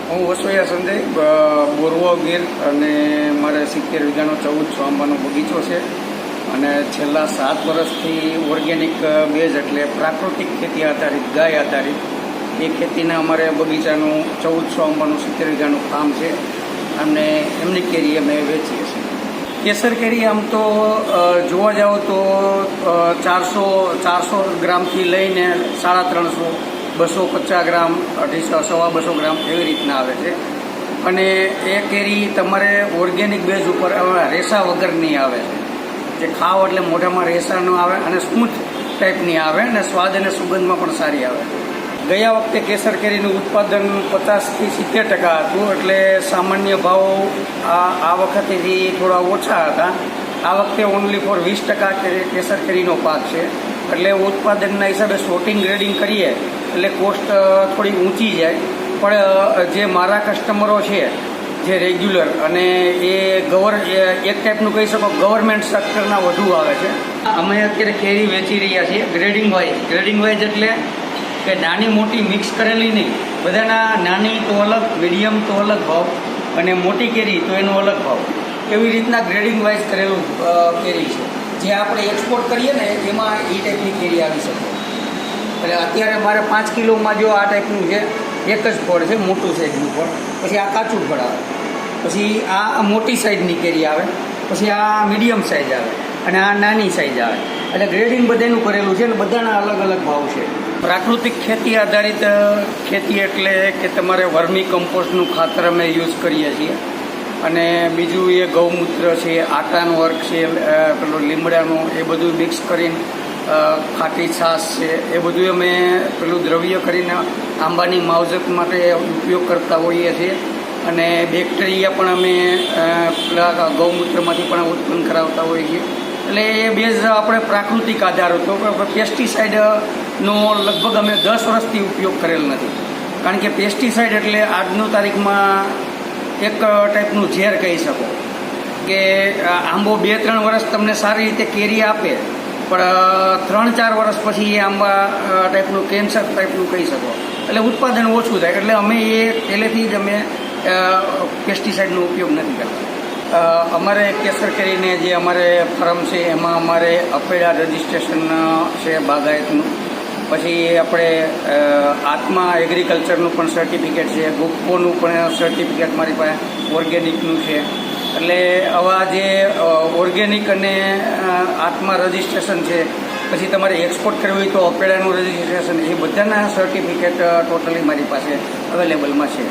હું વસોયા સંજય બોરવો ગીર અને મારે 70 વીઘાનો 1400 આંબાનો બગીચો છે અને છેલ્લા 7 વર્ષથી ઓર્ગેનિક બેઝ એટલે પ્રાકૃતિક ખેતી આધારિત ગાય આધારિત એ ખેતીના અમારે બગીચાનું 1400 આંબાનું 70 વીઘાનું ફાર્મ છે અને એમની કેરી અમે વેચીએ છીએ. કેસર કેરી આમ તો જોવા જાઓ તો 400 ગ્રામથી લઈને 350, 250 ગ્રામ, 250, 250 ગ્રામ એવી રીતના આવે છે અને એ કેરી તમારે ઓર્ગેનિક બેઝ ઉપર રેસા વગરની આવે છે, જે ખાવ એટલે મોઢામાં રેસા ન આવે અને સ્મૂથ ટાઈપની આવે અને સ્વાદ અને સુગંધમાં પણ સારી આવે. ગયા વખતે કેસર કેરીનું ઉત્પાદન 50થી 70% હતું, એટલે સામાન્ય ભાવ આ વખતેથી થોડા ઓછા હતા. આ વખતે ઓનલી ફોર 20% કેસર કેરીનો પાક છે, એટલે ઉત્પાદનના હિસાબે સોર્ટિંગ ગ્રેડિંગ કરીએ એટલે કોસ્ટ થોડી ઊંચી જાય. પણ જે મારા કસ્ટમરો છે જે રેગ્યુલર અને એક ટાઈપનું કહી શકો ગવર્મેન્ટ સેક્ટરના વધુ આવે છે. અમે અત્યારે કેરી વેચી રહ્યા છીએ ગ્રેડિંગ વાઇઝ એટલે કે નાની મોટી મિક્સ કરેલી નહીં, બધાના નાની તો અલગ, મીડિયમ તો અલગ ભાવ અને મોટી કેરી તો એનો અલગ ભાવ, એવી રીતના ગ્રેડિંગ વાઇઝ કરેલું કેરી છે. જે આપણે એક્સપોર્ટ કરીએ ને એમાં એ ટાઈપની કેરી આવી શકે. એટલે અત્યારે મારે 5 કિલોમાં જો આ ટાઈપનું છે, એક જ ફળ છે મોટું સાઈઝનું ફળ, પછી આ કાચું ફળ આવે, પછી આ મોટી સાઈઝની કેરી આવે, પછી આ મીડિયમ સાઈઝ આવે અને આ નાની સાઈઝ આવે. એટલે ગ્રેડિંગ બધાનું કરેલું છે અને બધાના અલગ અલગ ભાવ છે. પ્રાકૃતિક ખેતી આધારિત ખેતી એટલે કે તમારે વર્મી કમ્પોસ્ટનું ખાતર અમે યુઝ કરીએ છીએ અને બીજું એ ગૌમૂત્ર છે, આટાનો વર્ક છે, પેલો લીમડાનો, એ બધું મિક્સ કરીને ખાટી છાશ છે, એ બધું અમે પેલું દ્રવ્ય કરીને આંબાની માવજત માટે ઉપયોગ કરતા હોઈએ છીએ અને બેક્ટેરિયા પણ અમે પેલા ગૌમૂત્રમાંથી પણ ઉત્પન્ન કરાવતા હોઈએ છીએ. એટલે એ બેઝ આપણે પ્રાકૃતિક આધાર હતો. પેસ્ટિસાઇડનો લગભગ અમે 10 વર્ષથી ઉપયોગ કરેલ નથી, કારણ કે પેસ્ટિસાઇડ એટલે આજની તારીખમાં એક ટાઈપનું ઝેર કહી શકો કે આંબો 2-3 વર્ષ તમને સારી રીતે કેરી આપે, પણ 3-4 વર્ષ પછી એ આંબા ટાઈપનું કેન્સર ટાઈપનું કહી શકો, એટલે ઉત્પાદન ઓછું થાય. એટલે અમે એ પહેલેથી જ અમે પેસ્ટિસાઇડનો ઉપયોગ નથી કરતા. અમારે કેસર કેરીને જે અમારે ફાર્મ છે એમાં અમારે અપેડા રજિસ્ટ્રેશન છે બાગાયતનું, પછી આપણે આત્મા એગ્રીકલ્ચરનું પણ સર્ટિફિકેટ છે, ગુપ્પોનું પણ સર્ટિફિકેટ મારી પાસે ઓર્ગેનિકનું છે. એટલે આવા જે ઓર્ગેનિક અને આત્મા રજિસ્ટ્રેશન છે, પછી તમારે એક્સપોર્ટ કરવી હોય તો અપેડાનું રજિસ્ટ્રેશન, એ બધાના સર્ટિફિકેટ ટોટલી મારી પાસે અવેલેબલમાં છે.